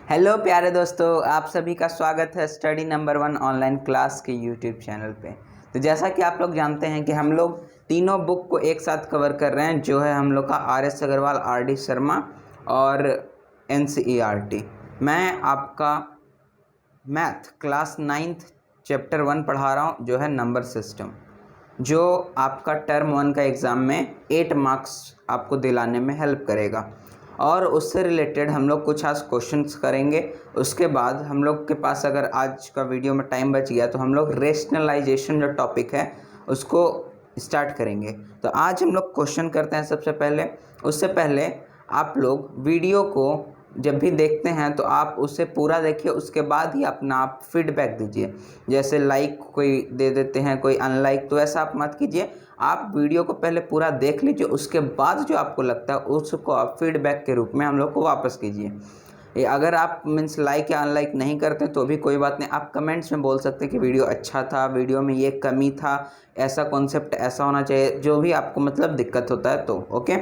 Hello प्यारे दोस्तों, आप सभी का स्वागत है स्टडी नंबर 1 ऑनलाइन क्लास के यूट्यूब चैनल पे। तो जैसा कि आप लोग जानते हैं कि हम लोग तीनों बुक को एक साथ कवर कर रहे हैं, जो है हम लोग का RS अग्रवाल, RD शर्मा और NCERT। मैं आपका मैथ क्लास 9th चैप्टर 1 पढ़ा रहा हूँ, जो है नंबर सिस्टम, जो आपका टर्म 1 का एग्ज़ाम में 8 मार्क्स आपको दिलाने में हेल्प करेगा। और उससे रिलेटेड हम लोग कुछ आज क्वेश्चंस करेंगे। उसके बाद हम लोग के पास अगर आज का वीडियो में टाइम बच गया तो हम लोग रेशनलाइजेशन जो टॉपिक है उसको स्टार्ट करेंगे। तो आज हम लोग क्वेश्चन करते हैं सबसे पहले। उससे पहले आप लोग वीडियो को जब भी देखते हैं तो आप उसे पूरा देखिए, उसके बाद ही अपना आप फीडबैक दीजिए। जैसे लाइक कोई दे देते हैं, कोई अनलाइक, तो ऐसा आप मत कीजिए। आप वीडियो को पहले पूरा देख लीजिए, उसके बाद जो आपको लगता है उसको आप फीडबैक के रूप में हम लोग को वापस कीजिए। ये अगर आप मीन्स लाइक या अनलाइक नहीं करते तो भी कोई बात नहीं, आप कमेंट्स में बोल सकते हैं कि वीडियो अच्छा था, वीडियो में ये कमी था, ऐसा कॉन्सेप्ट ऐसा होना चाहिए, जो भी आपको मतलब दिक्कत होता है तो ओके।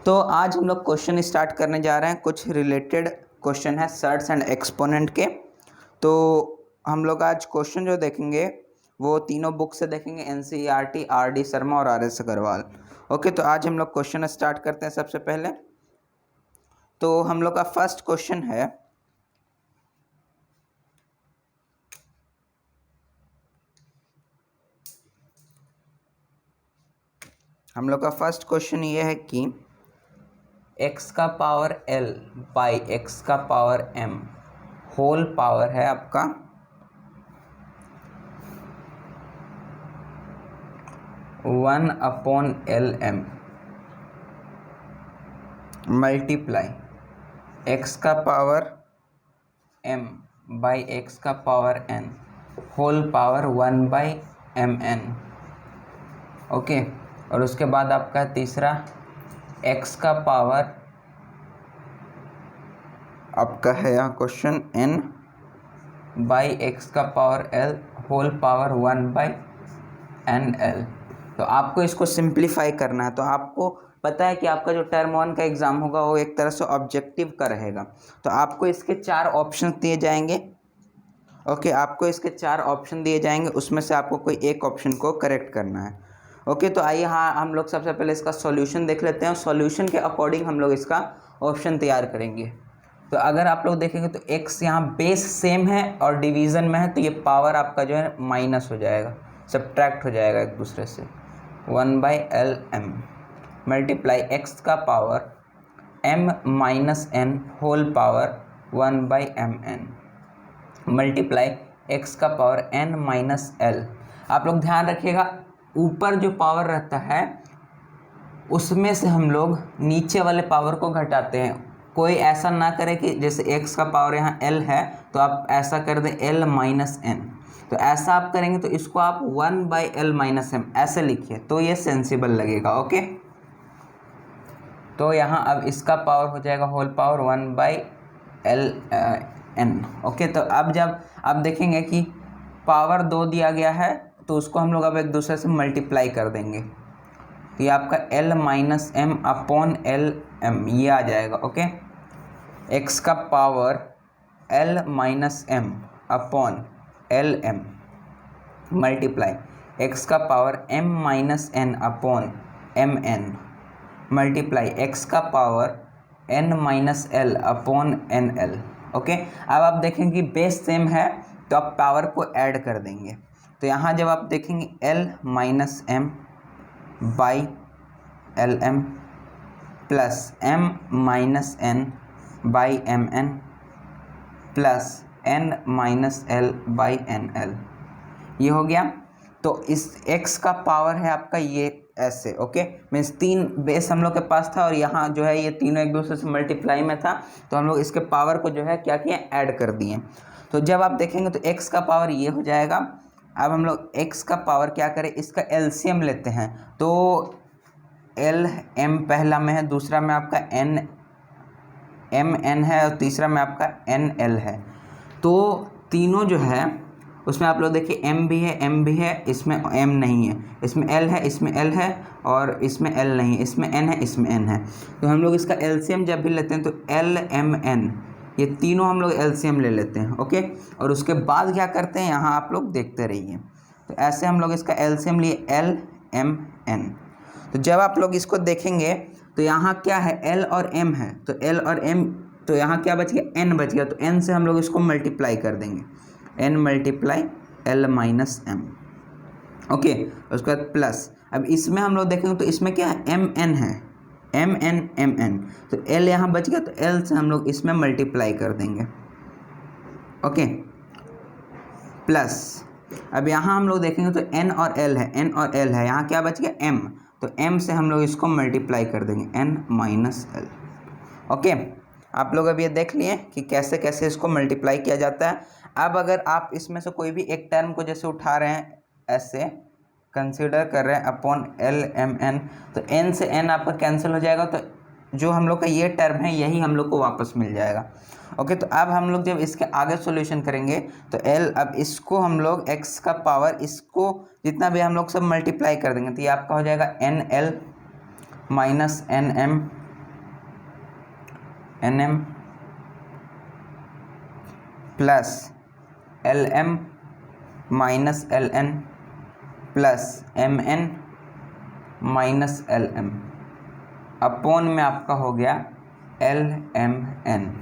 तो आज हम लोग क्वेश्चन स्टार्ट करने जा रहे हैं। कुछ रिलेटेड क्वेश्चन है सर्ट्स एंड एक्सपोनेंट के। तो हम लोग आज क्वेश्चन जो देखेंगे वो तीनों बुक से देखेंगे, NCERT, RD शर्मा और RS अग्रवाल। ओके, तो आज हम लोग क्वेश्चन स्टार्ट करते हैं सबसे पहले। तो हम लोग का फर्स्ट क्वेश्चन है, हम लोग का फर्स्ट क्वेश्चन ये है कि x का पावर l बाई x का पावर m होल पावर है आपका 1/LM मल्टीप्लाई x का पावर m बाई x का power n whole power 1/MN। Okay, और उसके बाद आपका तीसरा x का पावर, आपका है यहाँ क्वेश्चन n बाई x का power l whole power 1/NL। तो आपको इसको सिंप्लीफाई करना है। तो आपको पता है कि आपका जो टर्म 1 का एग्ज़ाम होगा वो एक तरह से ऑब्जेक्टिव का रहेगा। तो आपको इसके 4 ऑप्शन दिए जाएंगे। ओके, आपको इसके 4 ऑप्शन दिए जाएंगे, उसमें से आपको कोई एक ऑप्शन को करेक्ट करना है। ओके, तो आइए हाँ हम लोग सबसे पहले इसका सॉल्यूशन देख लेते हैं। सॉल्यूशन के अकॉर्डिंग हम लोग इसका ऑप्शन तैयार करेंगे। तो अगर आप लोग देखेंगे तो x यहाँ बेस सेम है और डिवीज़न में है, तो ये पावर आपका जो है माइनस हो जाएगा, सब्ट्रैक्ट हो जाएगा एक दूसरे से। 1/LM मल्टीप्लाई x का power m minus n whole power 1/MN multiply x का पावर n माइनस l। आप लोग ध्यान रखिएगा, ऊपर जो पावर रहता है उसमें से हम लोग नीचे वाले पावर को घटाते हैं। कोई ऐसा ना करे कि जैसे x का पावर यहाँ l है तो आप ऐसा कर दें l माइनस n। तो ऐसा आप करेंगे तो इसको आप 1/L माइनस m ऐसे लिखिए, तो ये सेंसिबल लगेगा। ओके, तो यहाँ अब इसका पावर हो जाएगा होल पावर 1/LN। ओके, तो अब जब आप देखेंगे कि पावर 2 दिया गया है तो उसको हम लोग अब एक दूसरे से मल्टीप्लाई कर देंगे, तो ये आपका L minus M upon LM ये आ जाएगा। ओके, x का power L minus M upon LM multiply x का power M minus N upon MN multiply x का power n minus L upon NL। Okay, अब आप देखेंगे कि बेस सेम है तो आप पावर को ऐड कर देंगे। तो यहाँ जब आप देखेंगे L minus M by LM plus M minus N by MN plus N minus L by NL, ये हो गया। तो इस x का पावर है आपका ये ऐसे। ओके, मीन्स 3 बेस हम लोग के पास था और यहाँ जो है ये तीनों एक दूसरे से मल्टीप्लाई में था, तो हम लोग इसके पावर को जो है क्या किए, ऐड कर दिए। तो जब आप देखेंगे तो x का पावर ये हो जाएगा। अब हम लोग x का पावर क्या करें, इसका LCM लेते हैं। तो LM पहला में है, दूसरा में आपका MN है और तीसरा में आपका NL है। तो तीनों जो है उसमें आप लोग देखिए M भी है, M भी है, इसमें M नहीं है, इसमें L है, इसमें L है और इसमें L नहीं है, इसमें N है, इसमें N है। तो हम लोग इसका LCM जब भी लेते हैं तो LMN ये तीनों हम लोग एलसीएम ले लेते हैं। ओके, और उसके बाद क्या करते हैं, यहाँ आप लोग देखते रहिए। तो ऐसे हम लोग इसका एलसीएम लिए एल एम एन। तो जब आप लोग इसको देखेंगे तो यहाँ क्या है, एल और एम है, तो एल और एम, तो यहाँ क्या बच गया, एन बच गया। तो एन से हम लोग इसको मल्टीप्लाई कर देंगे, N multiply L minus M. Okay, उसके बाद प्लस, अब इसमें हम लोग देखेंगे तो इसमें क्या है, एम एन है, एम एन, तो एल यहाँ बच गया, तो एल से हम लोग इसमें मल्टीप्लाई कर देंगे। ओके, प्लस, अब यहाँ हम लोग देखेंगे तो एन और एल है, एन और एल है, यहाँ क्या बच गया, एम, तो एम से हम लोग इसको मल्टीप्लाई कर देंगे, एन माइनस एल। ओके, आप लोग अब ये देख लिए कि कैसे कैसे इसको मल्टीप्लाई किया जाता है। अब अगर आप इसमें से कोई भी एक टर्म को जैसे उठा रहे हैं, ऐसे कंसीडर कर रहे हैं अपॉन एल एम एन, तो एन से एन आपका कैंसिल हो जाएगा, तो जो हम लोग का ये टर्म है यही हम लोग को वापस मिल जाएगा। ओके, तो अब हम लोग जब इसके आगे सॉल्यूशन करेंगे तो एल, अब इसको हम लोग एक्स का पावर, इसको जितना भी हम लोग सब मल्टीप्लाई कर देंगे, तो ये आपका हो जाएगा N L minus N M plus L M minus L N plus M N minus L M upon में आपका हो गया एल एम एन,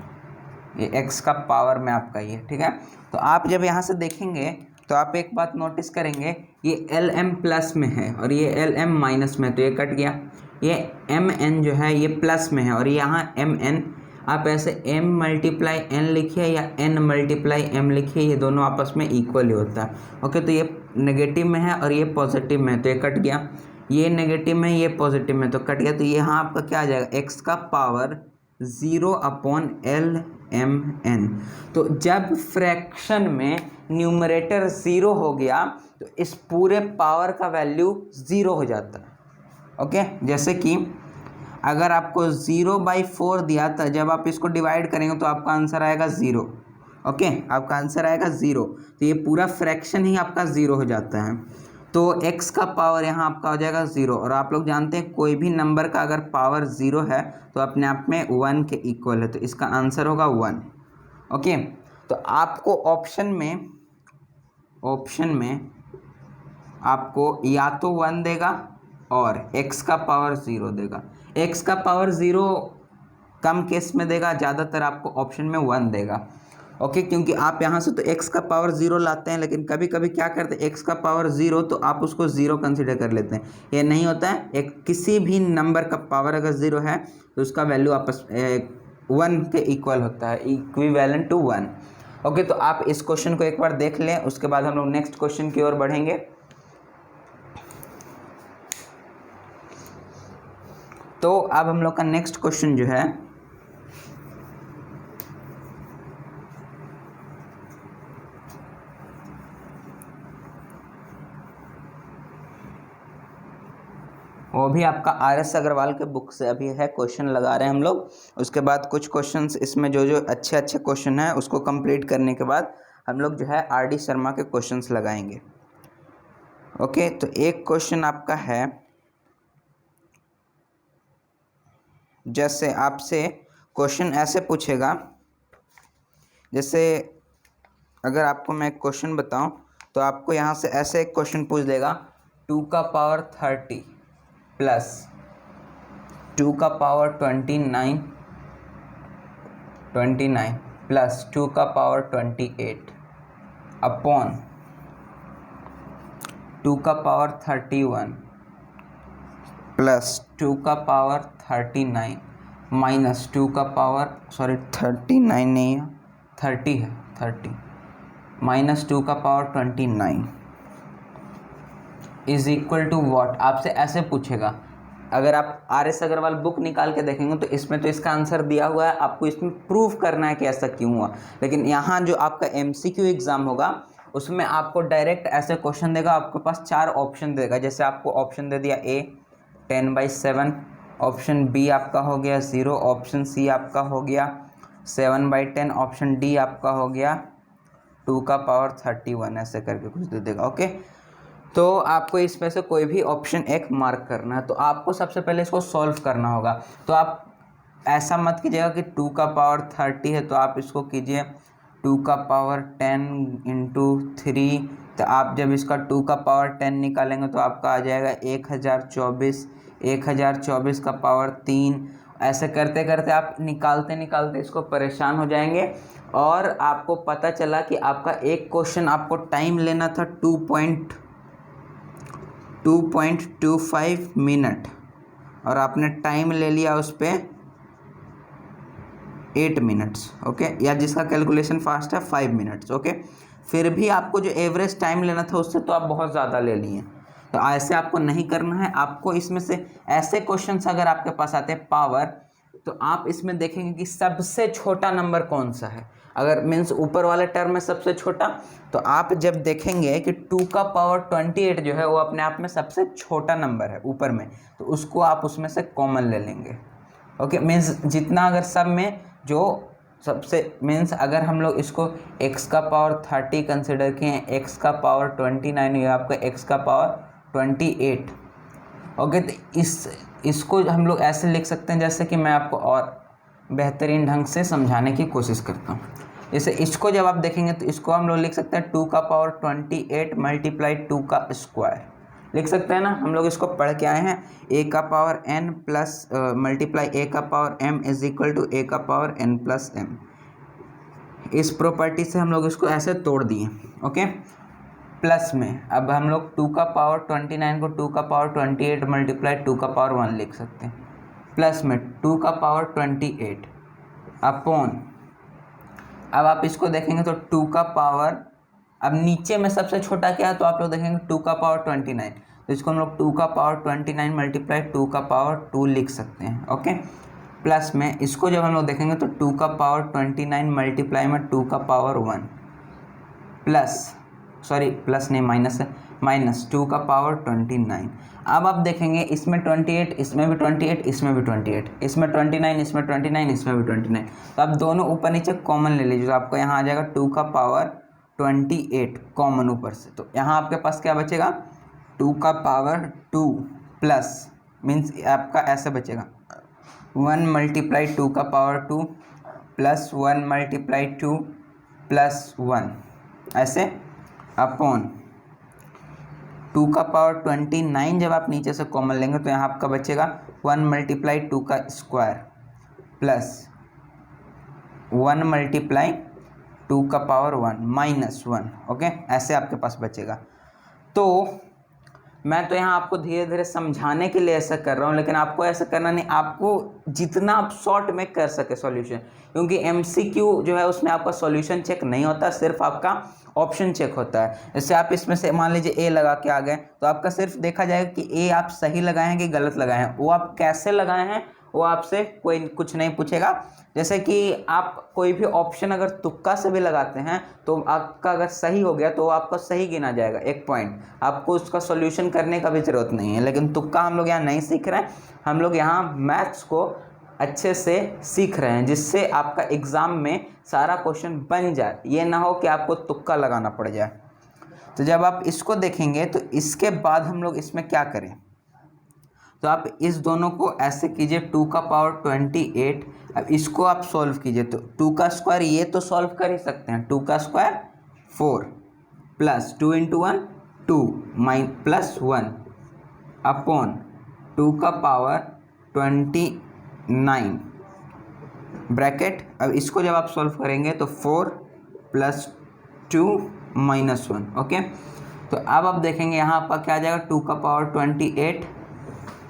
ये एक्स का पावर में आपका ये, ठीक है। तो आप जब यहाँ से देखेंगे तो आप एक बात नोटिस करेंगे, ये एल एम प्लस में है और ये एल एम माइनस में, तो ये कट गया। ये एम एन जो है ये प्लस में है और यहाँ एम एन, आप ऐसे m मल्टीप्लाई एन लिखिए या n मल्टीप्लाई m लिखिए, ये दोनों आपस में इक्वल ही होता है। ओके, तो ये नेगेटिव में है और ये पॉजिटिव में है, तो ये कट गया। ये नेगेटिव में, ये पॉजिटिव में, तो कट गया। तो यहाँ आपका क्या आ जाएगा, x का power 0 upon L M N. तो जब फ्रैक्शन में न्यूमरेटर 0 हो गया तो इस पूरे पावर का वैल्यू 0 हो जाता है। ओके, जैसे कि अगर आपको 0/4 दिया था, जब आप इसको डिवाइड करेंगे तो आपका आंसर आएगा 0। ओके, आपका आंसर आएगा 0, तो ये पूरा फ्रैक्शन ही आपका 0 हो जाता है। तो x का पावर यहाँ आपका हो जाएगा 0, और आप लोग जानते हैं कोई भी नंबर का अगर पावर 0 है तो अपने आप में 1 के इक्वल है, तो इसका आंसर होगा 1। ओके, तो आपको ऑप्शन में आपको या तो 1 देगा और x का पावर 0 देगा। x का पावर 0 कम केस में देगा, ज़्यादातर आपको ऑप्शन में 1 देगा। ओके, क्योंकि आप यहाँ से तो x का पावर 0 लाते हैं, लेकिन कभी कभी क्या करते हैं, x का पावर 0 तो आप उसको 0 कंसीडर कर लेते हैं। ये नहीं होता है, एक किसी भी नंबर का पावर अगर 0 है तो उसका वैल्यू आपस 1 के इक्वल होता है, इक्विवेलेंट टू 1। ओके, तो आप इस क्वेश्चन को एक बार देख लें, उसके बाद हम लोग नेक्स्ट क्वेश्चन की ओर बढ़ेंगे। तो अब हम लोग का नेक्स्ट क्वेश्चन जो है वो भी आपका RS अग्रवाल के बुक से अभी है, क्वेश्चन लगा रहे हैं हम लोग। उसके बाद कुछ क्वेश्चंस इसमें जो अच्छे अच्छे क्वेश्चन हैं उसको कंप्लीट करने के बाद हम लोग जो है RD शर्मा के क्वेश्चंस लगाएंगे। ओके, तो एक क्वेश्चन आपका है, जैसे आपसे क्वेश्चन ऐसे पूछेगा, जैसे अगर आपको मैं एक क्वेश्चन बताऊं तो आपको यहाँ से ऐसे एक क्वेश्चन पूछ देगा, 2 का पावर 30 प्लस 2 का पावर 29 प्लस 2 का पावर 28 अपॉन 2 का पावर 31 प्लस 2 का पावर 39 माइनस 2 का पावर 39 नहीं है, 30 है, 30 माइनस 2 का power 29 is equal to what. आपसे ऐसे पूछेगा। अगर आप RS अग्रवाल बुक निकाल के देखेंगे तो इसमें तो इसका आंसर दिया हुआ है, आपको इसमें प्रूव करना है कि ऐसा क्यों हुआ। लेकिन यहाँ जो आपका MCQ एग्ज़ाम होगा उसमें आपको डायरेक्ट ऐसे क्वेश्चन देगा, आपके पास 4 ऑप्शन देगा। जैसे आपको ऑप्शन दे दिया A 10/7, ऑप्शन B आपका हो गया 0, ऑप्शन C आपका हो गया 7/10, ऑप्शन D आपका हो गया 2 का पावर 31, ऐसे करके कुछ दे देगा। ओके, तो आपको इसमें से कोई भी ऑप्शन एक मार्क करना है। तो आपको सबसे पहले इसको सॉल्व करना होगा। तो आप ऐसा मत कीजिएगा कि 2 का पावर 30 है तो आप इसको कीजिए 2 का पावर 10 इंटू 3। तो आप जब इसका 2 का पावर 10 निकालेंगे तो आपका आ जाएगा 1024। 1024 का पावर 3। ऐसे करते करते आप निकालते निकालते इसको परेशान हो जाएंगे और आपको पता चला कि आपका एक क्वेश्चन आपको टाइम लेना था 2.25 मिनट और आपने टाइम ले लिया उस पर 8 मिनट्स। ओके, या जिसका कैलकुलेशन फास्ट है 5 मिनट्स। ओके, फिर भी आपको जो एवरेज टाइम लेना था उससे तो आप बहुत ज़्यादा ले लिए। तो ऐसे आपको नहीं करना है। आपको इसमें से ऐसे क्वेश्चंस अगर आपके पास आते हैं पावर, तो आप इसमें देखेंगे कि सबसे छोटा नंबर कौन सा है। अगर मीन्स ऊपर वाले टर्म में सबसे छोटा, तो आप जब देखेंगे कि 2 का पावर 28 जो है वो अपने आप में सबसे छोटा नंबर है ऊपर में, तो उसको आप उसमें से कॉमन ले लेंगे। ओके, मीन्स जितना अगर सब में जो सबसे मीन्स अगर हम लोग इसको x का पावर 30 कंसिडर किए, x का पावर 29, ये आपका x का पावर 28। ओके, तो इसको हम लोग ऐसे लिख सकते हैं जैसे कि मैं आपको और बेहतरीन ढंग से समझाने की कोशिश करता हूँ। जैसे इसको जब आप देखेंगे तो इसको हम लोग लिख सकते हैं 2 का पावर 28 मल्टीप्लाई 2 का स्क्वायर लिख सकते हैं ना। हम लोग इसको पढ़ के आए हैं a का power n plus multiply a का power m is equal to a का पावर n प्लस m। इस प्रॉपर्टी से हम लोग इसको ऐसे तोड़ दिए। ओके, प्लस में अब हम लोग 2 का पावर 29 को 2 का पावर 28 मल्टीप्लाई 2 का पावर 1 लिख सकते हैं। प्लस में 2 का पावर 28 अपॉन, अब आप इसको देखेंगे तो 2 का पावर, अब नीचे में सबसे छोटा क्या है तो आप लोग देखेंगे 2 का पावर 29, तो इसको हम लोग 2 का पावर 29 मल्टीप्लाई 2 का पावर 2 लिख सकते हैं। ओके, प्लस में इसको जब हम लोग देखेंगे तो 2 का पावर 29 मल्टीप्लाई में 2 का पावर 1 प्लस, सॉरी प्लस नहीं माइनस है, माइनस 2 का पावर 29। अब आप देखेंगे इसमें 28, इसमें भी 28, इसमें भी 28, इसमें 29, इसमें 29, इसमें भी 29। तो आप दोनों ऊपर नीचे कॉमन ले लीजिए, तो आपको यहाँ आ जाएगा 2 का पावर 28 कॉमन ऊपर से। तो यहाँ आपके पास क्या बचेगा 2 का पावर 2 प्लस मीन्स आपका ऐसे बचेगा 1 मल्टीप्लाई 2 का पावर 2 प्लस 1 मल्टीप्लाई 2 प्लस 1 ऐसे अपॉन 2 का पावर 29 जब आप नीचे से कॉमन लेंगे तो यहाँ आपका बचेगा 1 मल्टीप्लाई 2 का स्क्वायर प्लस 1 मल्टीप्लाई 2 का पावर 1 माइनस 1। ओके, ऐसे आपके पास बचेगा। तो मैं तो यहाँ आपको धीरे धीरे समझाने के लिए ऐसा कर रहा हूँ, लेकिन आपको ऐसा करना नहीं, आपको जितना आप शॉर्ट में कर सके सॉल्यूशन, क्योंकि एमसीक्यू जो है उसमें आपका सॉल्यूशन चेक नहीं होता, सिर्फ आपका ऑप्शन चेक होता है। जैसे आप इसमें से मान लीजिए ए लगा के आ गए तो आपका सिर्फ देखा जाएगा कि ए आप सही लगाए हैं कि गलत लगाए हैं। वो आप कैसे लगाए हैं वो आपसे कोई कुछ नहीं पूछेगा। जैसे कि आप कोई भी ऑप्शन अगर तुक्का से भी लगाते हैं तो आपका अगर सही हो गया तो आपका सही गिना जाएगा 1 पॉइंट, आपको उसका सॉल्यूशन करने का भी ज़रूरत नहीं है। लेकिन तुक्का हम लोग यहाँ नहीं सीख रहे हैं, हम लोग यहाँ मैथ्स को अच्छे से सीख रहे हैं जिससे आपका एग्ज़ाम में सारा क्वेश्चन बन जाए, ये ना हो कि आपको तुक्का लगाना पड़ जाए। तो जब आप इसको देखेंगे तो इसके बाद हम लोग इसमें क्या करें, तो आप इस दोनों को ऐसे कीजिए 2 का पावर 28। अब इसको आप सॉल्व कीजिए तो 2 का स्क्वायर ये तो सॉल्व कर ही सकते हैं, 2 का square 4 plus 2 into 1 2 plus 1 upon 2 का पावर 29 ब्रैकेट। अब इसको जब आप सॉल्व करेंगे तो 4 प्लस 2 माइनस 1। ओके, तो अब आप देखेंगे यहाँ आपका क्या आ जाएगा 2 का पावर 28,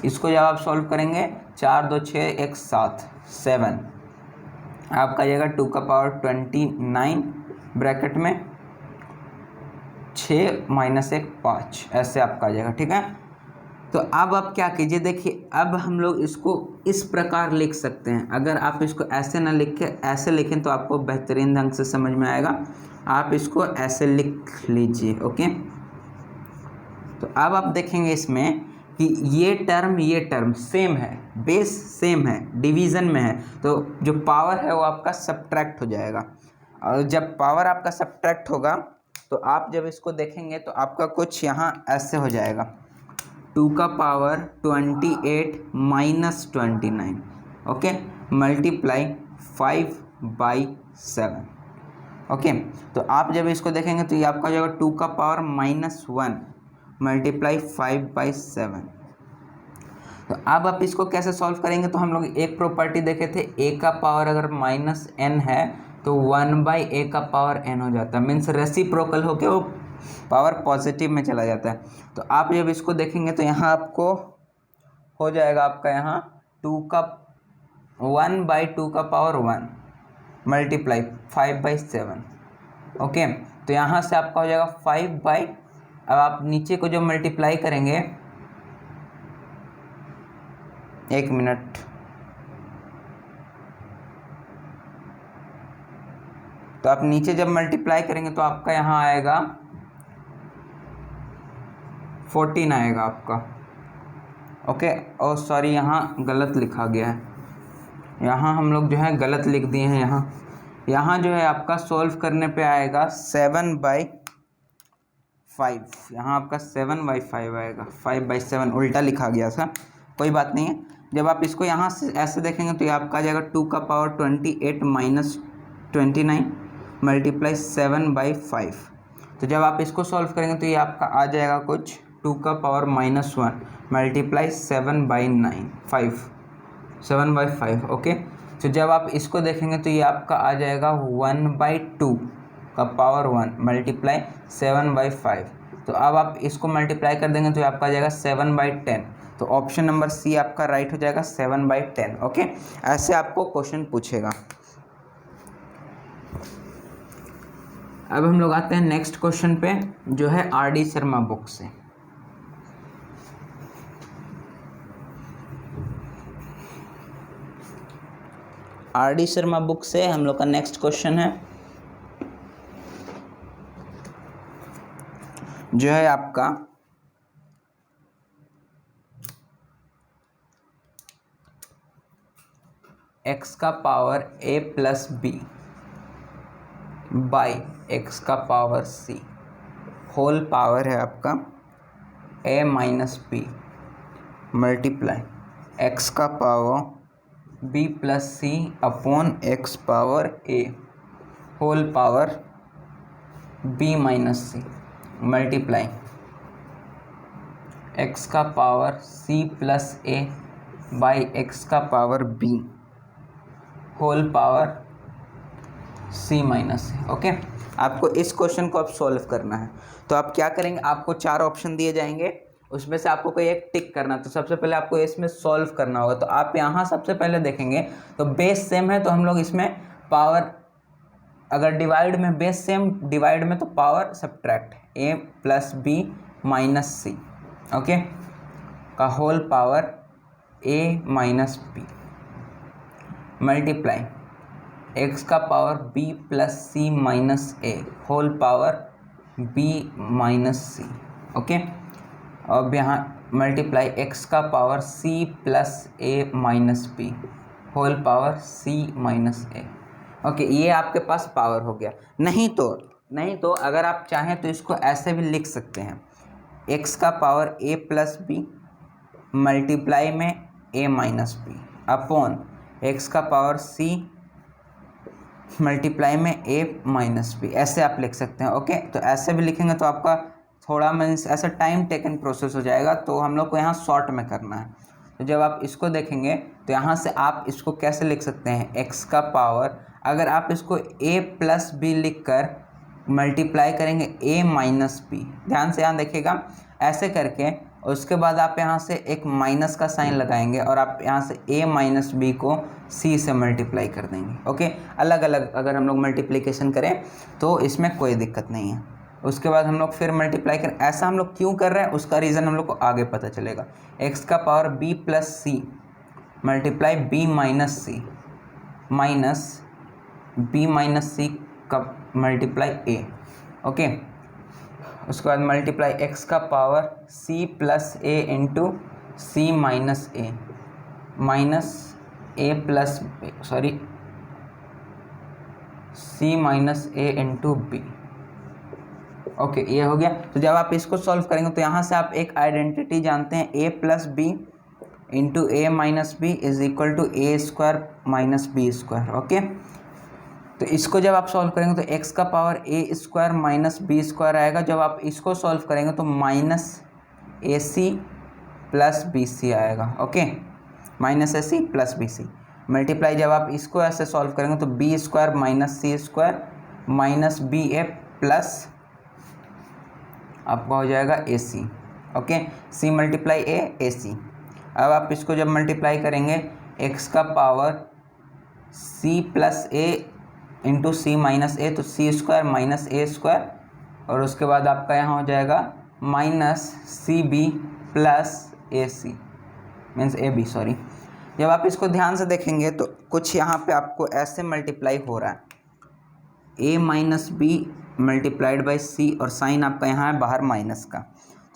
इसको जब आप सॉल्व करेंगे 4 2 6 1 7 7, आपका जाएगा 2 का पावर 29 ब्रैकेट में 6 माइनस 1 5, ऐसे आपका आ जाएगा। ठीक है, तो अब आप क्या कीजिए, देखिए अब हम लोग इसको इस प्रकार लिख सकते हैं। अगर आप इसको ऐसे ना लिख के ऐसे लिखें तो आपको बेहतरीन ढंग से समझ में आएगा। आप इसको ऐसे लिख लीजिए। ओके, तो अब आप देखेंगे इसमें कि ये टर्म सेम है, बेस सेम है, डिवीज़न में है, तो जो पावर है वो आपका सब्ट्रैक्ट हो जाएगा। और जब पावर आपका सब्ट्रैक्ट होगा तो आप जब इसको देखेंगे तो आपका कुछ यहाँ ऐसे हो जाएगा 2 का power 28 minus 29। Okay, multiply 5/7। Okay, तो आप जब इसको देखेंगे तो ये आपका हो जाएगा 2 का पावर -1 मल्टीप्लाई 5/7। तो अब आप इसको कैसे सॉल्व करेंगे, तो हम लोग एक प्रॉपर्टी देखे थे, a का पावर अगर -n है तो 1/a का पावर n हो जाता है, मीन्स रेसिप्रोकल होके वो पावर पॉजिटिव में चला जाता है। तो आप जब इसको देखेंगे तो यहाँ आपको हो जाएगा आपका यहाँ 1/2 का पावर 1 मल्टीप्लाई 5/7। ओके, तो यहाँ से आपका हो जाएगा 5/, अब आप नीचे को जो मल्टीप्लाई करेंगे, 1 मिनट, तो आप नीचे जब मल्टीप्लाई करेंगे तो आपका यहाँ आएगा 14 आएगा आपका। ओके, और सॉरी यहाँ गलत लिखा गया है, यहाँ हम लोग जो है गलत लिख दिए हैं। यहाँ जो है आपका सॉल्व करने पे आएगा 7/5, यहाँ आपका 7/5 आएगा, 5/7 उल्टा लिखा गया था, कोई बात नहीं है। जब आप इसको यहाँ से ऐसे देखेंगे तो ये आपका आ जाएगा 2 का पावर 28 - 29 मल्टीप्लाई 7/5। तो जब आप इसको सॉल्व करेंगे तो ये आपका आ जाएगा कुछ 2 का पावर -1 मल्टीप्लाई 7/5। ओके, तो जब आप इसको देखेंगे तो ये आपका आ जाएगा 1/2 का पावर 1 मल्टीप्लाई 7/5। तो अब आप इसको मल्टीप्लाई कर देंगे तो ये आपका आ जाएगा 7/10। तो ऑप्शन नंबर सी आपका राइट हो जाएगा, 7/10। ओके, ऐसे आपको क्वेश्चन पूछेगा। अब हम लोग आते हैं नेक्स्ट क्वेश्चन पे, जो है आर.डी. शर्मा बुक से। आर.डी. शर्मा बुक से हम लोग का नेक्स्ट क्वेश्चन है, जो है आपका x का power a plus b by x का पावर c होल पावर है आपका a minus b multiply x का power b plus c upon x power a whole power b minus c multiply x का power c plus a by x का power b whole power c minus a. Okay, आपको इस question को अब solve करना है। तो आप क्या करेंगे, आपको 4 ऑप्शन दिए जाएंगे, उसमें से आपको कोई एक टिक करना है। तो सबसे पहले आपको इसमें सॉल्व करना होगा। तो आप यहाँ सबसे पहले देखेंगे तो बेस सेम है, तो हम लोग इसमें पावर, अगर डिवाइड में बेस सेम, डिवाइड में तो power subtract, a plus b minus c, okay, का whole power a minus b multiply x का power b plus c minus a whole power b minus c. Okay, अब यहाँ multiply x का power c plus a minus b whole power c minus a. Okay, ये आपके पास power हो गया। नहीं तो अगर आप चाहें तो इसको ऐसे भी लिख सकते हैं, x का power a plus B multiply में a minus B upon x का पावर c मल्टीप्लाई में a माइनस बी, ऐसे आप लिख सकते हैं। ओके, तो ऐसे भी लिखेंगे तो आपका थोड़ा मीन्स ऐसा टाइम टेकन प्रोसेस हो जाएगा, तो हम लोग को यहाँ शॉर्ट में करना है। तो जब आप इसको देखेंगे तो यहाँ से आप इसको कैसे लिख सकते हैं, x का पावर, अगर आप इसको a प्लस बी लिख कर मल्टीप्लाई करेंगे a माइनस बी, ध्यान से यहाँ देखिएगा, ऐसे करके उसके बाद आप यहाँ से एक माइनस का साइन लगाएंगे और आप यहाँ से a माइनस बी को c से मल्टीप्लाई कर देंगे। ओके, अलग अलग अगर हम लोग मल्टीप्लिकेशन करें तो इसमें कोई दिक्कत नहीं है। उसके बाद हम लोग फिर मल्टीप्लाई करें, ऐसा हम लोग क्यों कर रहे हैं उसका रीज़न हम लोग को आगे पता चलेगा। x का power b plus C multiply b minus C minus b minus C का मल्टीप्लाई a। ओके, उसके बाद मल्टीप्लाई x का power c plus a into C minus A minus a plus c minus a into B. Okay, ये हो गया। तो जब आप इसको सॉल्व करेंगे तो यहाँ से आप एक आइडेंटिटी जानते हैं, a plus b into a minus b is equal to a square minus b square. Okay, तो इसको जब आप सॉल्व करेंगे तो x का power a square minus b square आएगा। जब आप इसको सॉल्व करेंगे तो minus a c plus b c आएगा। Okay, minus a c plus b c multiply, जब आप इसको ऐसे सॉल्व करेंगे तो b square minus c square minus b a plus आपका हो जाएगा ए सी। ओके, सी मल्टीप्लाई ए सी। अब आप इसको जब मल्टीप्लाई करेंगे x का power c plus A into C minus A, तो सी स्क्वायर माइनस ए स्क्वायर, और उसके बाद आपका यहाँ हो जाएगा minus C B plus A C means A B, sorry. जब आप इसको ध्यान से देखेंगे तो कुछ यहाँ पे आपको ऐसे मल्टीप्लाई हो रहा है, ए माइनस बी मल्टीप्लाइड बाई सी, और साइन आपका यहाँ है बाहर माइनस का।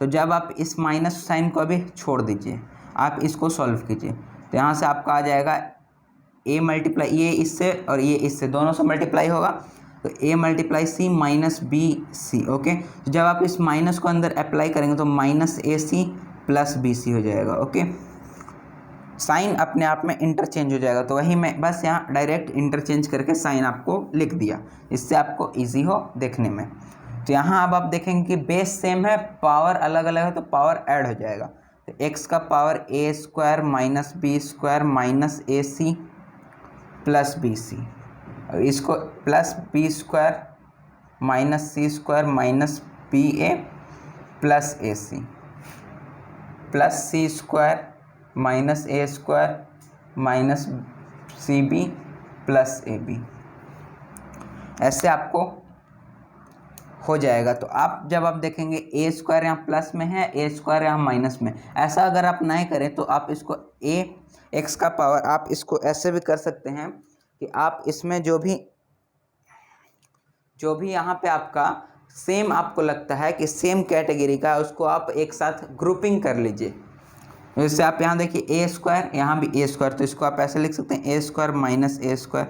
तो जब आप इस माइनस साइन को अभी छोड़ दीजिए, आप इसको सॉल्व कीजिए, तो यहाँ से आपका आ जाएगा ए मल्टीप्लाई, ये इससे और ये इससे दोनों से मल्टीप्लाई होगा, तो A multiply C minus B C. Okay, जब आप इस माइनस को अंदर अप्लाई करेंगे तो minus a c plus b सी हो जाएगा। ओके, साइन अपने आप में इंटरचेंज हो जाएगा, तो वही मैं बस यहाँ डायरेक्ट इंटरचेंज करके साइन आपको लिख दिया, इससे आपको इजी हो देखने में। तो यहाँ अब आप देखेंगे कि बेस सेम है, पावर अलग अलग है, तो पावर ऐड हो जाएगा। तो x का power a square minus b square minus a c plus b c, और इसको plus b square minus c square minus b a plus A c plus c square minus A square minus C B plus A b, ऐसे आपको हो जाएगा। तो आप जब आप देखेंगे ए स्क्वायर यहाँ प्लस में है, ए स्क्वायर यहाँ माइनस में, ऐसा अगर आप नहीं करें तो आप इसको ए एक्स का पावर, आप इसको ऐसे भी कर सकते हैं कि आप इसमें जो भी यहाँ पे आपका सेम आपको लगता है कि सेम कैटेगरी का है, उसको आप एक साथ ग्रुपिंग कर लीजिए। जैसे आप यहाँ देखिए ए स्क्वायर, यहाँ भी ए स्क्वायर, तो इसको आप ऐसे लिख सकते हैं ए स्क्वायर माइनस ए स्क्वायर,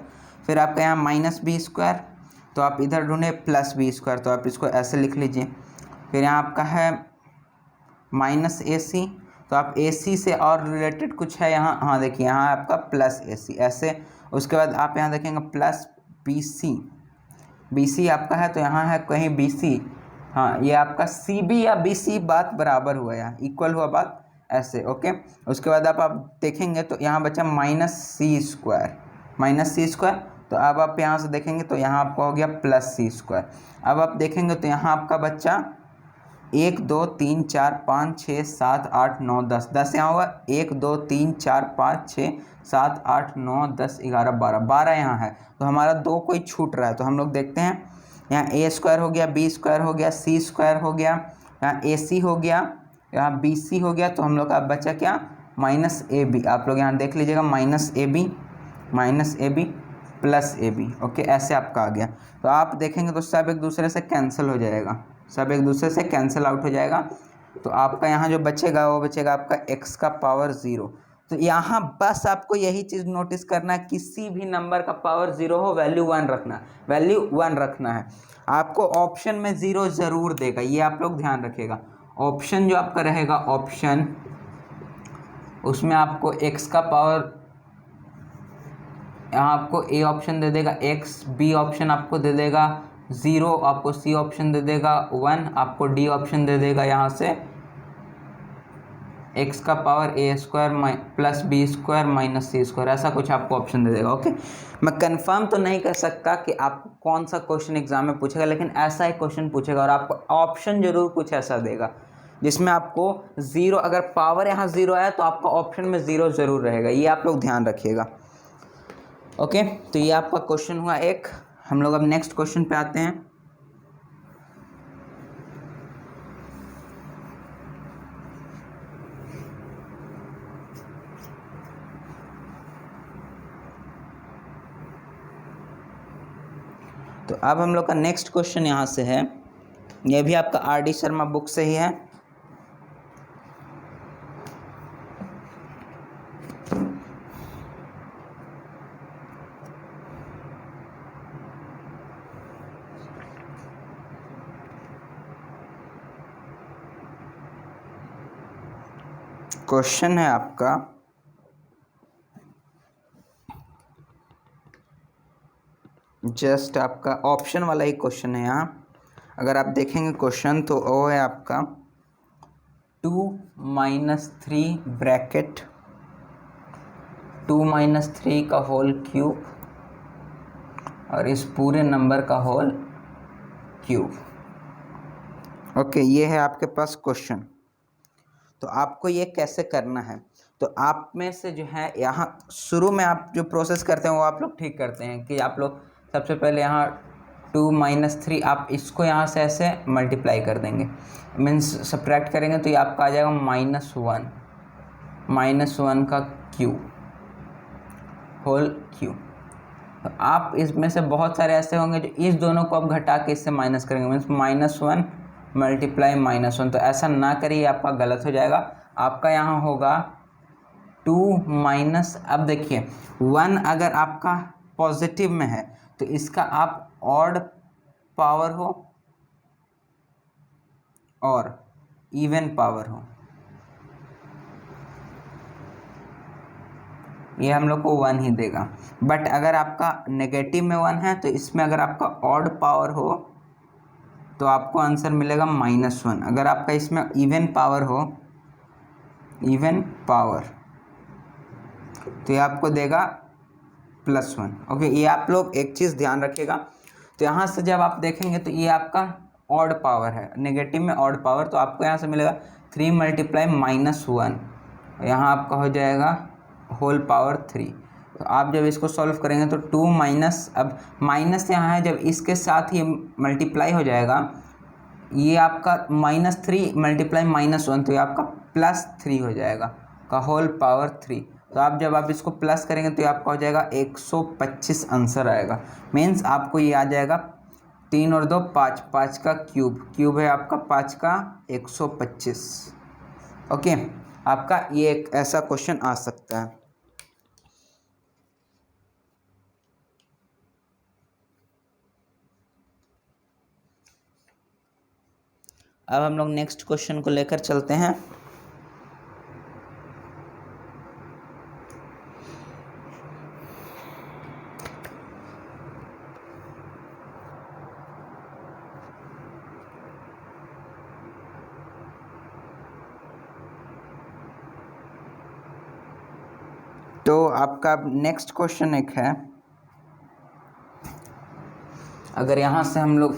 फिर आपका यहाँ माइनस बी स्क्वायर, तो आप इधर ढूंढे प्लस बी स्क्वायर, तो आप इसको ऐसे लिख लीजिए। फिर यहाँ आपका है माइनस ए सी, तो आप ए सी से और रिलेटेड कुछ है यहाँ, हाँ देखिए यहाँ आपका प्लस ए सी ऐसे। उसके बाद आप यहाँ देखेंगे प्लस बी सी आपका है, तो यहाँ है कहीं बी सी, हाँ ये आपका सी बी या बी सी, बात बराबर हुआ, यहाँ इक्वल हुआ बात ऐसे। ओके, उसके बाद आप देखेंगे तो यहाँ बचा माइनस सी स्क्वायर, तो अब आप यहाँ से देखेंगे तो यहाँ आपका हो गया प्लस सी स्क्वायर। अब आप देखेंगे तो यहाँ आपका बच्चा 1 2 3 4 5 6 7 8 9 10, 10 यहाँ होगा, 1 2 3 4 5 6 7 8 9 10 11 12 यहाँ है, तो हमारा 2 कोई छूट रहा है, तो हम लोग देखते हैं। यहाँ ए स्क्वायर हो गया, बी स्क्वायर हो गया, सी स्क्वायर हो गया, यहाँ ए सी हो गया, यहाँ बी सी हो गया, तो हम लोग का बचा क्या, माइनस ए बी। आप लोग यहाँ देख लीजिएगा minus A B plus A B. Okay, ऐसे आपका आ गया। तो आप देखेंगे तो सब एक दूसरे से कैंसिल हो जाएगा, सब एक दूसरे से कैंसिल आउट हो जाएगा। तो आपका यहाँ जो बचेगा वो बचेगा आपका x का पावर 0। तो यहाँ बस आपको यही चीज़ नोटिस करना है, किसी भी नंबर का पावर 0 हो वैल्यू 1 रखना है। आपको ऑप्शन में 0 ज़रूर देगा, ये आप लोग ध्यान रखिएगा। ऑप्शन जो आपका रहेगा ऑप्शन, उसमें आपको x का पावर, यहाँ आपको ए ऑप्शन दे देगा x, बी ऑप्शन आपको दे देगा 0, आपको सी ऑप्शन दे देगा 1, आपको डी ऑप्शन दे देगा यहाँ से x का power a square plus b square minus c square, ऐसा कुछ आपको ऑप्शन दे देगा। ओके, मैं कंफर्म तो नहीं कर सकता कि आपको कौन सा क्वेश्चन एग्जाम में पूछेगा, लेकिन ऐसा ही क्वेश्चन पूछेगा और आपको ऑप्शन जरूर कुछ ऐसा देगा जिसमें आपको 0, अगर पावर यहाँ 0 आया तो आपका ऑप्शन में 0 ज़रूर रहेगा, ये आप लोग ध्यान रखिएगा। ओके, तो ये आपका क्वेश्चन हुआ एक। हम लोग अब नेक्स्ट क्वेश्चन पे आते हैं। तो अब हम लोग का नेक्स्ट क्वेश्चन यहाँ से है, यह भी आपका आर डी शर्मा बुक से ही है। क्वेश्चन है आपका जस्ट आपका ऑप्शन वाला ही क्वेश्चन है यहाँ। अगर आप देखेंगे क्वेश्चन तो वो है आपका 2 - 3 ब्रैकेट 2 - 3 का होल क्यूब और इस पूरे नंबर का होल क्यूब। ओके, ये है आपके पास क्वेश्चन। तो आपको ये कैसे करना है, तो आप में से जो है यहाँ शुरू में आप जो प्रोसेस करते हैं वो आप लोग ठीक करते हैं कि आप लोग सबसे पहले यहाँ 2 - 3 आप इसको यहाँ से ऐसे मल्टीप्लाई कर देंगे, मीन्स सब्ट्रैक्ट करेंगे तो ये आपका आ जाएगा -1 का क्यूब होल क्यूब। तो आप इसमें से बहुत सारे ऐसे होंगे जो इस दोनों को आप घटा के इससे माइनस करेंगे, मीन्स -1 मल्टीप्लाई -1। तो ऐसा ना करिए, आपका गलत हो जाएगा। आपका यहाँ होगा 2 - अब देखिए 1 अगर आपका पॉजिटिव में है तो इसका आप ऑड पावर हो और इवन पावर हो, ये हम लोग को 1 ही देगा। बट अगर आपका नेगेटिव में 1 है तो इसमें अगर आपका ऑड पावर हो तो आपको आंसर मिलेगा -1। अगर आपका इसमें इवन पावर हो, इवन पावर, तो ये आपको देगा +1। ओके, ये आप लोग एक चीज़ ध्यान रखिएगा। तो यहाँ से जब आप देखेंगे तो ये आपका ऑड पावर है, नेगेटिव में ऑड पावर, तो आपको यहाँ से मिलेगा 3 मल्टीप्लाई -1, यहाँ आपका हो जाएगा होल पावर 3। तो आप जब इसको सॉल्व करेंगे तो 2 माइनस, अब माइनस यहाँ है, जब इसके साथ ही मल्टीप्लाई हो जाएगा, ये आपका -3 मल्टीप्लाई -1, तो ये आपका +3 हो जाएगा का होल पावर 3। तो आप जब आप इसको प्लस करेंगे तो ये आपका हो जाएगा 125 आंसर आएगा। मीन्स आपको ये आ जाएगा 3 और 2 5, 5 का क्यूब है आपका 5 का 125। ओके, आपका ये एक ऐसा क्वेश्चन आ सकता है। अब हम लोग नेक्स्ट क्वेश्चन को लेकर चलते हैं। तो आपका नेक्स्ट क्वेश्चन एक है, अगर यहाँ से हम लोग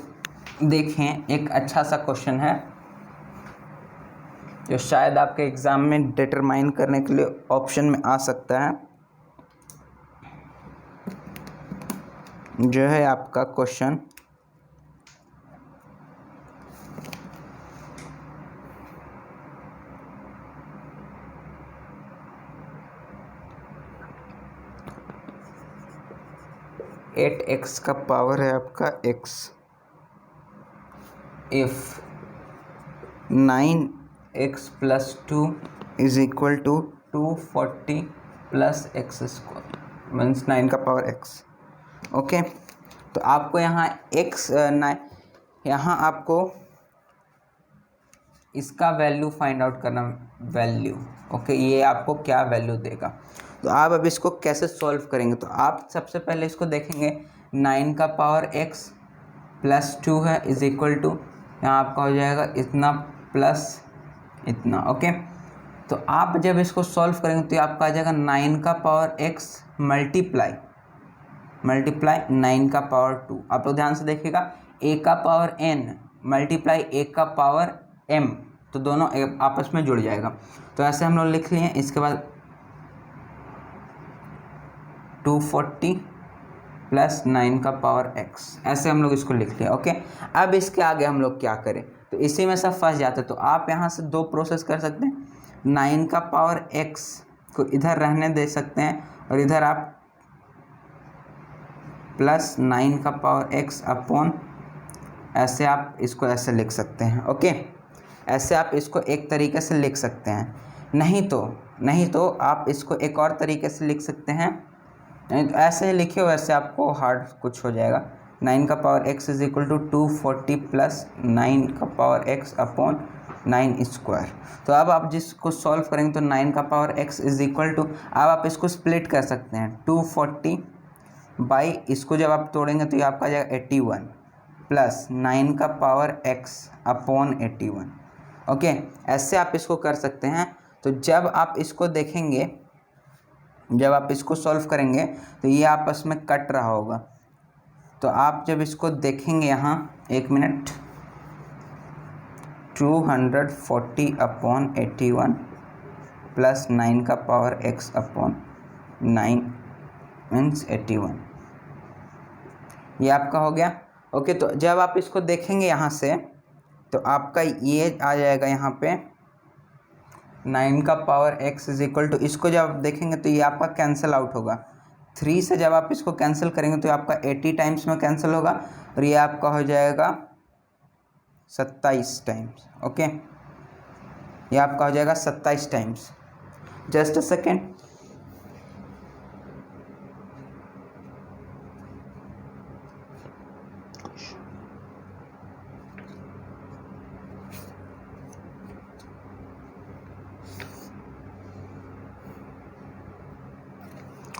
देखें, एक अच्छा सा क्वेश्चन है जो शायद आपके एग्ज़ाम में डिटरमाइन करने के लिए ऑप्शन में आ सकता है। जो है आपका क्वेश्चन 8x का पावर है आपका x, if 9x + 2 = 240 + x², means 9 का पावर x। ओके, तो आपको यहाँ यहाँ आपको इसका वैल्यू फाइंड आउट करना, वैल्यू। ओके, ये आपको क्या वैल्यू देगा। तो आप अब इसको कैसे सॉल्व करेंगे, तो आप सबसे पहले इसको देखेंगे 9 का पावर x + 2 है = यहाँ आपका हो जाएगा इतना प्लस इतना। ओके, तो आप जब इसको सॉल्व करेंगे तो आपका आ जाएगा 9 का पावर x मल्टीप्लाई 9 का पावर 2। आप लोग ध्यान से देखिएगा, a का पावर n मल्टीप्लाई a का पावर m, तो दोनों आपस में जुड़ जाएगा। तो ऐसे हम लोग लिख लिए। इसके बाद 240 + 9 का पावर x, ऐसे हम लोग इसको लिख लिया। ओके, अब इसके आगे हम लोग क्या करें, तो इसी में सब फंस जाते। तो आप यहाँ से 2 प्रोसेस कर सकते हैं। 9 का पावर x को इधर रहने दे सकते हैं और इधर आप +9 का पावर x अपॉन, ऐसे आप इसको ऐसे लिख सकते हैं। ओके, ऐसे आप इसको एक तरीके से लिख सकते हैं। नहीं तो आप इसको एक और तरीके से लिख सकते हैं। नहीं तो ऐसे ही लिखे, वैसे आपको हार्ड कुछ हो जाएगा। 9 का पावर x = 240 + 9 का पावर x अपॉन 9²। तो अब आप जिसको सॉल्व करेंगे तो 9 का पावर x = अब आप इसको स्प्लिट कर सकते हैं। 240 बाई इसको जब आप तोड़ेंगे तो ये आपका आ जाएगा 81 प्लस 9 का पावर x अपॉन 81। ओके, ऐसे आप इसको कर सकते हैं। तो जब आप इसको देखेंगे, जब आप इसको सॉल्व करेंगे तो ये आपस में कट रहा होगा। तो आप जब इसको देखेंगे यहाँ, एक मिनट, 240 अपॉन 81 प्लस 9 का पावर x अपॉन 9 मीन्स 81, ये आपका हो गया। ओके, तो जब आप इसको देखेंगे यहाँ से तो आपका ये आ जाएगा यहाँ पे 9 का power x is equal to, इसको जब आप देखेंगे तो ये आपका कैंसिल आउट होगा। 3 से जब आप इसको कैंसिल करेंगे तो आपका 80 टाइम्स में कैंसिल होगा और ये आपका हो जाएगा 27 टाइम्स। ओके, ये आपका हो जाएगा 27 times. Just a second,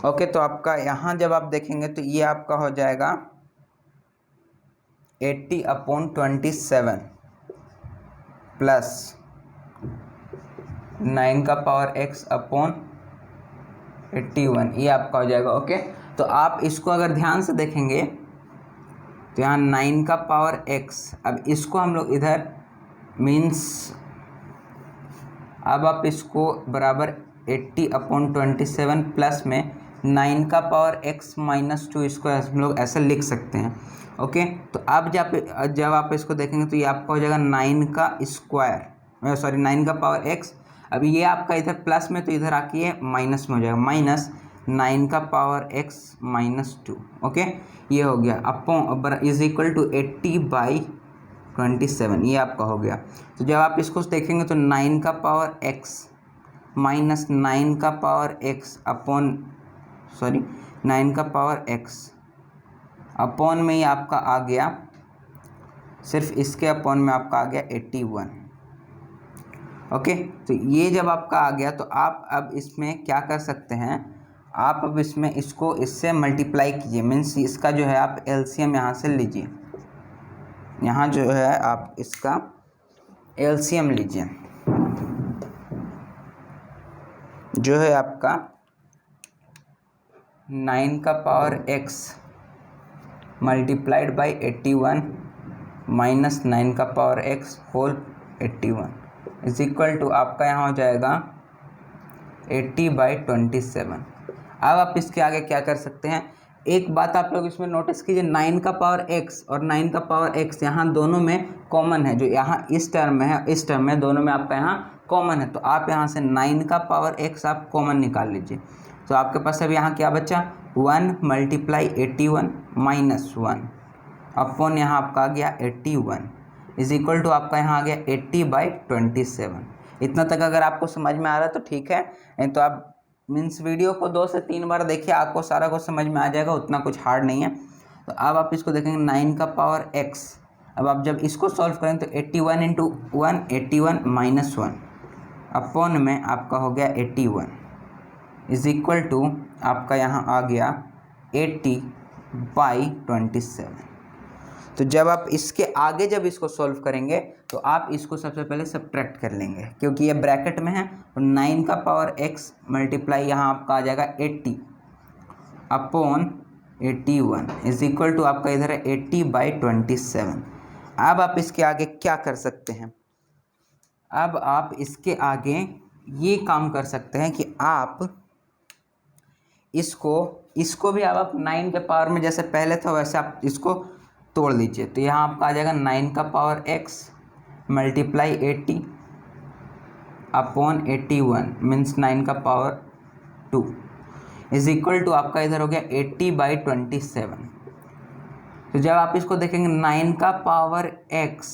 okay, तो आपका यहाँ जब आप देखेंगे तो ये आपका हो जाएगा 80 अपॉन 27 प्लस 9 का पावर x अपॉन 81, ये आपका हो जाएगा। ओके, तो आप इसको अगर ध्यान से देखेंगे तो यहाँ 9 का पावर x, अब इसको हम लोग इधर मीन्स, अब आप इसको बराबर 80 अपॉन 27 प्लस में 9 का पावर x माइनस 2, इसको हम लोग ऐसा लिख सकते हैं। ओके, तो अब जब आप इसको देखेंगे तो ये आपका हो जाएगा 9 का स्क्वायर, सॉरी 9 का पावर x। अब ये आपका इधर प्लस में तो इधर आके ये माइनस में हो जाएगा, माइनस 9 का पावर x माइनस 2। ओके, ये हो गया अपॉन इज इक्वल टू 80/27, ये आपका हो गया। तो जब आप इसको देखेंगे तो 9 का पावर x माइनस 9 का पावर x अपॉन, सॉरी 9 का पावर x अपॉन में ही आपका आ गया, सिर्फ इसके अपॉन में आपका आ गया 81। ओके, तो ये जब आपका आ गया तो आप अब इसमें क्या कर सकते हैं, आप अब इसमें इसको इससे मल्टीप्लाई कीजिए, मीन्स इसका जो है आप एलसीएम यहाँ से लीजिए, यहाँ जो है आप इसका एलसीएम लीजिए, जो है आपका 9 का power x multiplied by 81 minus 9 का power x whole 81 is equal to आपका यहाँ हो जाएगा 80/27। अब आप इसके आगे क्या कर सकते हैं, एक बात आप लोग इसमें नोटिस कीजिए, 9 का पावर x और 9 का पावर x यहाँ दोनों में कॉमन है, जो यहाँ इस टर्म में है, इस टर्म में दोनों में आपका यहाँ कॉमन है। तो आप यहाँ से 9 का पावर x आप कॉमन निकाल लीजिए। तो आपके पास अब यहाँ क्या बचा, 1 मल्टीप्लाई 81 माइनस 1 अपॉन यहाँ आपका आ गया 81 इज इक्वल टू आपका यहाँ आ गया 80/27। इतना तक अगर आपको समझ में आ रहा है तो ठीक है, नहीं तो आप मीन्स वीडियो को 2 से 3 बार देखिए, आपको सारा कुछ समझ में आ जाएगा, उतना कुछ हार्ड नहीं है। तो अब आप इसको देखेंगे 9 का पावर x, अब आप जब इसको सॉल्व करें तो 81 इंटू 1 81 माइनस 1 अपॉन में आपका हो गया 81 इज इक्वल टू आपका यहाँ आ गया 80/27। तो जब आप इसके आगे जब इसको सॉल्व करेंगे तो आप इसको सबसे पहले सब्ट्रैक्ट कर लेंगे, क्योंकि ये ब्रैकेट में है। तो 9 का पावर x मल्टीप्लाई यहाँ आपका आ जाएगा 80 अपॉन 81 इज इक्वल टू आपका इधर है 80/27। अब आप इसके आगे क्या कर सकते हैं, अब आप इसके आगे ये काम कर सकते हैं कि आप इसको भी अब आप 9 के पावर में जैसे पहले था वैसे आप इसको तोड़ लीजिए। तो यहाँ आपका आ जाएगा 9 का power x multiply 80 upon 81 means 9 का पावर 2 इज इक्वल टू आपका इधर हो गया 80/27। तो जब आप इसको देखेंगे 9 का power x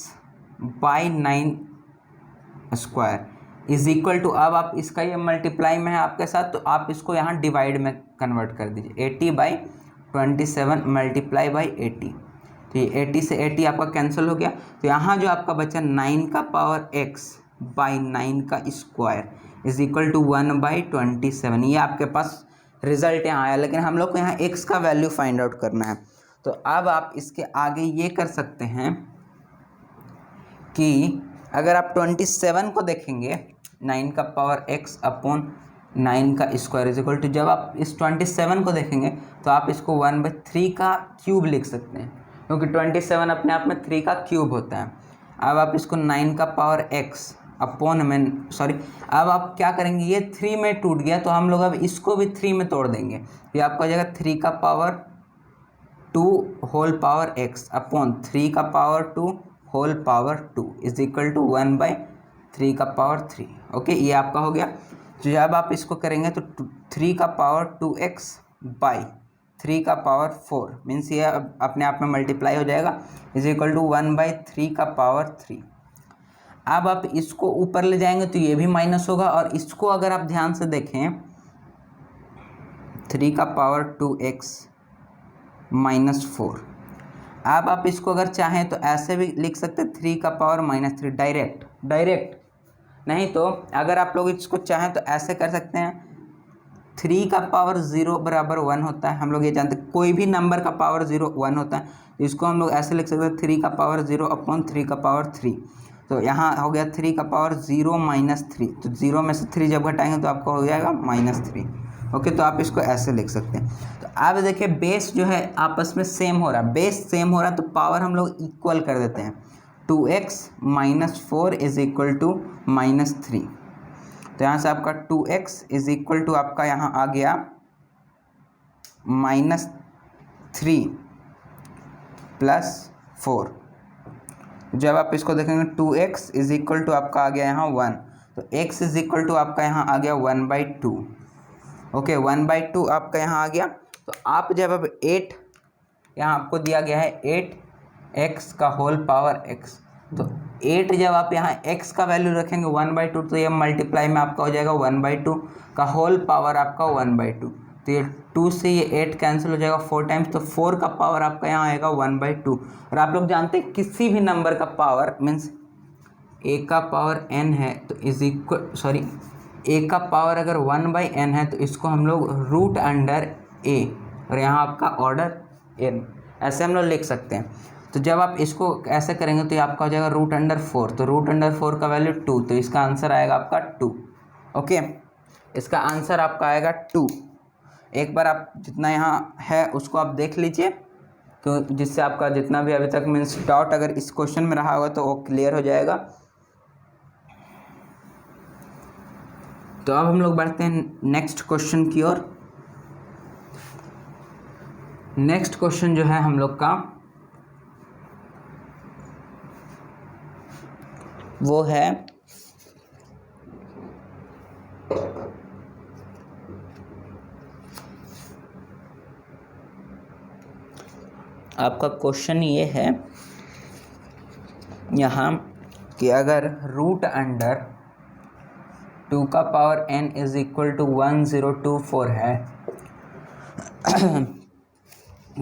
by 9 square is equal to, अब आप इसका ये मल्टीप्लाई में है आपके साथ, तो आप इसको यहाँ डिवाइड में कन्वर्ट कर दीजिए, 80/27 मल्टीप्लाई बाई 80। तो ये 80 से 80 आपका कैंसिल हो गया। तो यहाँ जो आपका बचा 9 का पावर x बाई 9 का स्क्वायर इज इक्वल टू 1/27, ये आपके पास रिजल्ट यहाँ आया, लेकिन हम लोग को यहाँ x का वैल्यू फाइंड आउट करना है। तो अब आप इसके आगे ये कर सकते हैं कि अगर आप 27 को देखेंगे 9 का पावर x अपॉन 9 का स्क्वायर इज इक्वल टू, जब आप इस 27 को देखेंगे तो आप इसको 1/3 का क्यूब लिख सकते हैं, क्योंकि 27 अपने आप में 3 का क्यूब होता है। अब आप इसको 9 का पावर x अपॉन में अब आप क्या करेंगे, ये 3 में टूट गया तो हम लोग अब इसको भी 3 में तोड़ देंगे। ये आपका हो जाएगा 3 का power 2 whole power x upon 3 का power 2 whole power 2 is equal to 1/3 का पावर 3। ओके, ये आपका हो गया। तो जब आप इसको करेंगे तो 3 का पावर 2x बाई 3 का पावर 4 मीन्स ये अपने आप में मल्टीप्लाई हो जाएगा इज इक्वल टू 1/3 का पावर 3। अब आप इसको ऊपर ले जाएंगे तो ये भी माइनस होगा, और इसको अगर आप ध्यान से देखें 3 का पावर 2x माइनस 4। अब आप इसको अगर चाहें तो ऐसे भी लिख सकते हैं 3 का पावर -3 डायरेक्ट नहीं तो अगर आप लोग इसको चाहें तो ऐसे कर सकते हैं 3 का पावर 0 बराबर 1 होता है। हम लोग ये जानते हैं कोई भी नंबर का पावर 0 1 होता है, इसको हम लोग ऐसे लिख सकते हैं 3 का पावर 0 अपॉन 3 का पावर 3। तो यहाँ हो गया 3 का पावर 0 -3, तो 0 में से 3 जब घटाएंगे तो आपको हो जाएगा -3। ओके, तो आप इसको ऐसे लिख सकते हैं। तो आप देखिए बेस जो है आपस में सेम हो रहा है, बेस सेम हो रहा है तो पावर हम लोग इक्वल कर देते हैं। 2x - 4 is equal to -3। तो यहाँ से आपका 2x इज इक्वल टू आपका यहाँ आ गया -3 + 4। जब आप इसको देखेंगे 2x इज इक्वल टू आपका आ गया यहाँ 1, तो x इज इक्वल टू आपका यहाँ आ गया 1/2। ओके, 1/2 आपका यहाँ आ गया। तो आप जब अब 8 यहाँ आपको दिया गया है 8x का होल पावर x, तो 8 जब आप यहाँ x का वैल्यू रखेंगे 1/2 तो ये मल्टीप्लाई में आपका हो जाएगा 1/2 का होल पावर आपका 1/2। तो ये 2 से ये 8 कैंसिल हो जाएगा 4 टाइम्स, तो 4 का पावर आपका यहाँ आएगा 1/2। और आप लोग जानते हैं किसी भी नंबर का पावर मीन्स a का पावर n है तो इज इक्वल a का पावर अगर 1/n है तो इसको हम लोग रूट अंडर a, और यहाँ आपका ऑर्डर n, ऐसे हम लोग लिख सकते हैं। तो जब आप इसको ऐसे करेंगे तो ये आपका हो जाएगा रूट अंडर 4, तो रूट अंडर 4 का वैल्यू 2, तो इसका आंसर आएगा आपका 2। ओके, इसका आंसर आपका आएगा 2। एक बार आप जितना यहाँ है उसको आप देख लीजिए, तो जिससे आपका जितना भी अभी तक मीन्स डाउट अगर इस क्वेश्चन में रहा होगा तो वो क्लियर हो जाएगा। तो अब हम लोग बढ़ते हैं नेक्स्ट क्वेश्चन की ओर। नेक्स्ट क्वेश्चन जो है हम लोग का वो है आपका क्वेश्चन ये है यहाँ कि अगर रूट अंडर 2 का power n is equal to 1024 है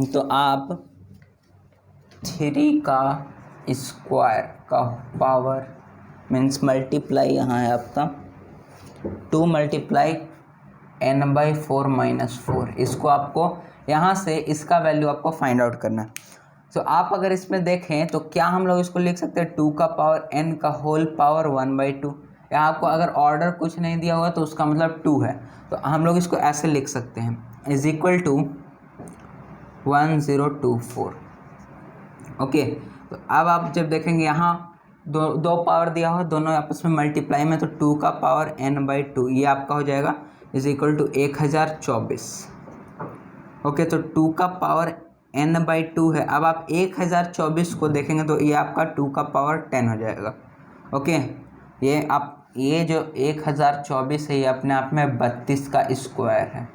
तो आप 3 का स्क्वायर का पावर मीन्स मल्टीप्लाई यहाँ है आपका 2 × n/4 - 4, इसको आपको यहाँ से इसका वैल्यू आपको फाइंड आउट करना है। तो आप अगर इसमें देखें तो क्या हम लोग इसको लिख सकते हैं 2 का पावर n का होल पावर 1/2। यहाँ आपको अगर ऑर्डर कुछ नहीं दिया हुआ तो उसका मतलब 2 है, तो हम लोग इसको ऐसे लिख सकते हैं इज इक्वल टू 1024। ओके, तो अब आप जब देखेंगे यहाँ दो पावर दिया हुआ, दोनों आपस में मल्टीप्लाई में, तो 2 का पावर n/2 ये आपका हो जाएगा इज इक्वल टू 1024। ओके, तो 2 का पावर n/2 है। अब आप 1024 को देखेंगे तो ये आपका 2 का पावर 10 हो जाएगा। ओके, ये जो 1024 है ये अपने आप में 32 का स्क्वायर है।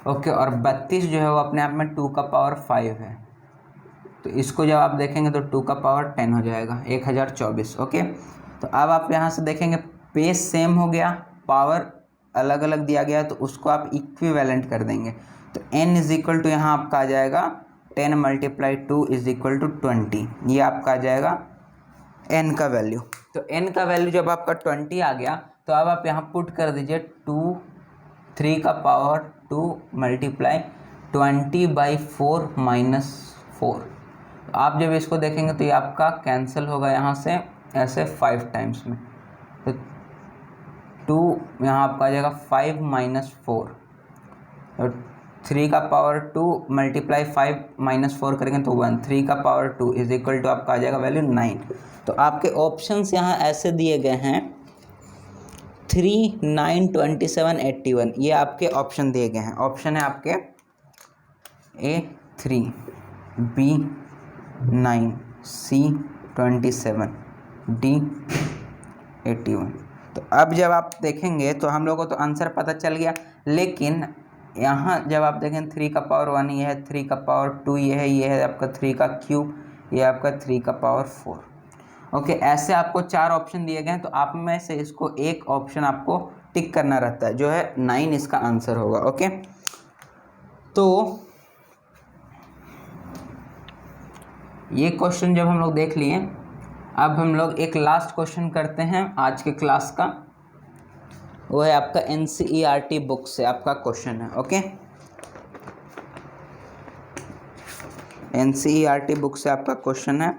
ओके, और 32 जो है वो अपने आप में 2 का पावर 5 है, तो इसको जब आप देखेंगे तो 2 का पावर 10 हो जाएगा 1024। ओके, तो अब आप यहाँ से देखेंगे बेस सेम हो गया, पावर अलग अलग दिया गया, तो उसको आप इक्विवेलेंट कर देंगे। तो n इज इक्वल टू यहाँ आपका आ जाएगा 10 × 2 इज इक्वल टू 20, ये आपका आ जाएगा n का वैल्यू। तो n का वैल्यू जब आपका 20 आ गया तो अब आप यहाँ पुट कर दीजिए 3 का पावर 2 मल्टीप्लाई 20/4 -4। आप जब इसको देखेंगे तो ये आपका कैंसिल होगा यहाँ से ऐसे 5 टाइम्स में, तो 2 यहाँ आपका आ जाएगा 5 - 4, और 3 का पावर 2 मल्टीप्लाई 5 - 4 करेंगे तो 1, 3 का पावर 2 इज इक्वल टू आपका आ जाएगा वैल्यू 9। तो आपके ऑप्शंस यहाँ ऐसे दिए गए हैं 3, 9, 27, 81, ये आपके ऑप्शन दिए गए हैं। ऑप्शन है आपके A 3, B 9, C 27, D 81। तो अब जब आप देखेंगे तो हम लोग को तो आंसर पता चल गया, लेकिन यहाँ जब आप देखें 3 का पावर 1 ये है, 3 का पावर 2 ये है आपका 3 का क्यूब, ये आपका 3 का पावर 4। ओके, ऐसे आपको 4 ऑप्शन दिए गए हैं, तो आप में से इसको एक ऑप्शन आपको टिक करना रहता है, जो है 9 इसका आंसर होगा। ओके, तो ये क्वेश्चन जब हम लोग देख लिए, अब हम लोग एक लास्ट क्वेश्चन करते हैं आज के क्लास का। वो है आपका NCERT बुक से आपका क्वेश्चन है। ओके, NCERT बुक से आपका क्वेश्चन है।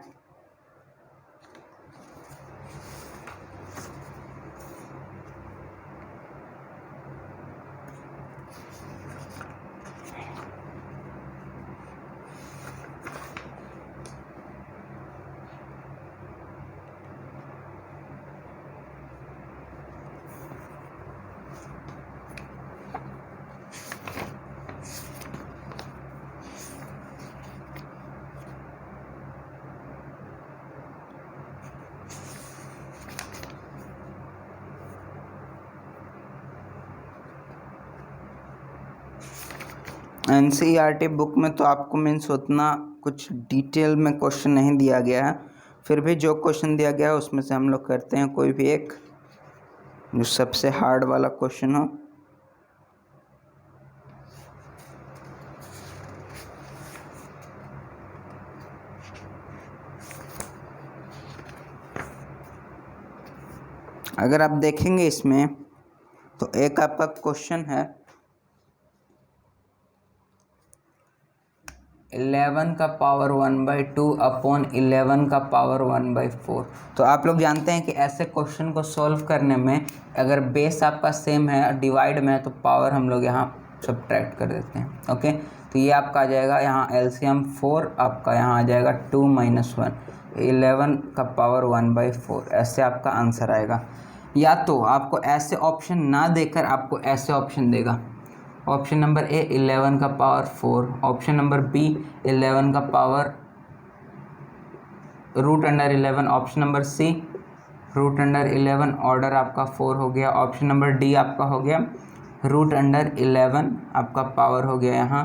NCERT बुक में तो आपको मीन्स उतना कुछ डिटेल में क्वेश्चन नहीं दिया गया है, फिर भी जो क्वेश्चन दिया गया है उसमें से हम लोग करते हैं कोई भी एक जो सबसे हार्ड वाला क्वेश्चन हो। अगर आप देखेंगे इसमें तो एक आपका क्वेश्चन है 11 का पावर 1/2 अपॉन 11 का पावर 1/4। तो आप लोग जानते हैं कि ऐसे क्वेश्चन को सॉल्व करने में अगर बेस आपका सेम है, डिवाइड में है, तो पावर हम लोग यहाँ सब्ट्रैक्ट कर देते हैं। ओके, तो ये आपका आ जाएगा यहाँ LCM 4, आपका यहाँ आ जाएगा 2 - 1, 11 का पावर 1/4, ऐसे आपका आंसर आएगा। या तो आपको ऐसे ऑप्शन ना देकर आपको ऐसे ऑप्शन देगा, ऑप्शन नंबर A 11 का पावर 4, ऑप्शन नंबर B 11 का power √11, option number C √11, order आपका 4 हो गया, ऑप्शन नंबर D आपका हो गया √11, आपका पावर हो गया यहाँ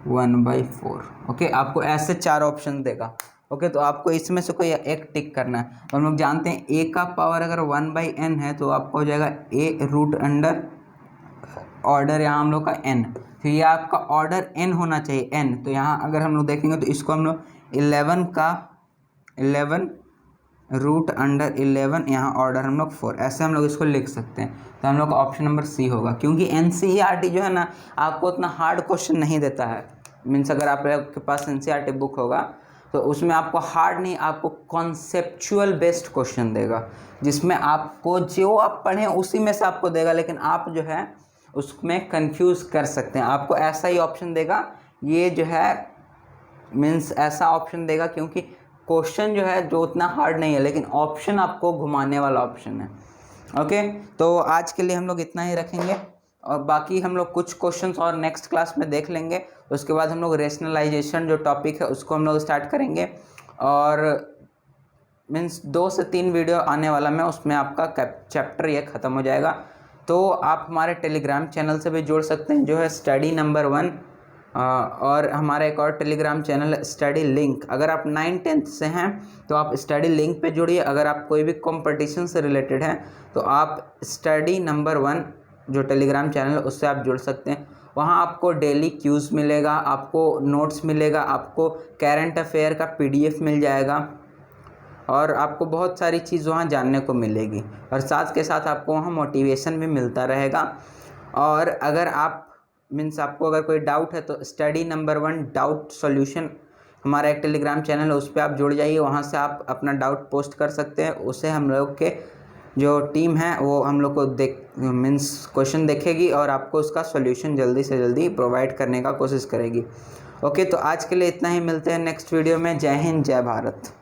1/4। ओके, आपको ऐसे 4 ऑप्शन देगा। ओके, तो आपको इसमें से कोई एक टिक करना है। तो हम लोग जानते हैं A का पावर अगर 1/n है तो आपको हो जाएगा A ऑर्डर यहाँ हम लोग का n, फिर ये आपका ऑर्डर n होना चाहिए n। तो यहाँ अगर हम लोग देखेंगे तो इसको हम लोग 11 √11, यहाँ ऑर्डर हम लोग 4, ऐसे हम लोग इसको लिख सकते हैं। तो हम लोग का ऑप्शन नंबर C होगा, क्योंकि NCERT जो है ना आपको उतना हार्ड क्वेश्चन नहीं देता है। मीन्स अगर आपके पास NCERT बुक होगा तो उसमें आपको हार्ड नहीं, आपको कॉन्सेप्चुअल बेस्ड क्वेश्चन देगा, जिसमें आपको जो आप पढ़ें उसी में से आपको देगा, लेकिन आप जो है उसमें कंफ्यूज कर सकते हैं। आपको ऐसा ही ऑप्शन देगा, ये जो है मीन्स ऐसा ऑप्शन देगा क्योंकि क्वेश्चन जो है जो उतना हार्ड नहीं है, लेकिन ऑप्शन आपको घुमाने वाला ऑप्शन है। ओके, तो आज के लिए हम लोग इतना ही रखेंगे, और बाकी हम लोग कुछ क्वेश्चंस और नेक्स्ट क्लास में देख लेंगे। उसके बाद हम लोग रेशनलाइजेशन जो टॉपिक है उसको हम लोग स्टार्ट करेंगे, और मीन्स 2 से 3 वीडियो आने वाला में उसमें आपका चैप्टर ये ख़त्म हो जाएगा। तो आप हमारे टेलीग्राम चैनल से भी जुड़ सकते हैं, जो है स्टडी नंबर 1, और हमारा एक और टेलीग्राम चैनल है स्टडी लिंक। अगर आप 9th-10th से हैं तो आप स्टडी लिंक पे जुड़िए। अगर आप कोई भी कंपटीशन से रिलेटेड हैं तो आप स्टडी नंबर 1 जो टेलीग्राम चैनल है उससे आप जुड़ सकते हैं। वहाँ आपको डेली क्यूज़ मिलेगा, आपको नोट्स मिलेगा, आपको करंट अफेयर का PDF मिल जाएगा, और आपको बहुत सारी चीज़ वहाँ जानने को मिलेगी, और साथ के साथ आपको वहाँ मोटिवेशन भी मिलता रहेगा। और अगर आप मीन्स आपको अगर कोई डाउट है तो स्टडी नंबर 1 डाउट सॉल्यूशन हमारा एक टेलीग्राम चैनल है, उस पर आप जुड़ जाइए। वहाँ से आप अपना डाउट पोस्ट कर सकते हैं। उसे हम लोग के जो टीम है वो हम लोग को मीन्स क्वेश्चन देखेगी और आपको उसका सॉल्यूशन जल्दी से जल्दी प्रोवाइड करने का कोशिश करेगी। ओके, तो आज के लिए इतना ही। मिलते हैं नेक्स्ट वीडियो में। जय हिंद, जय भारत।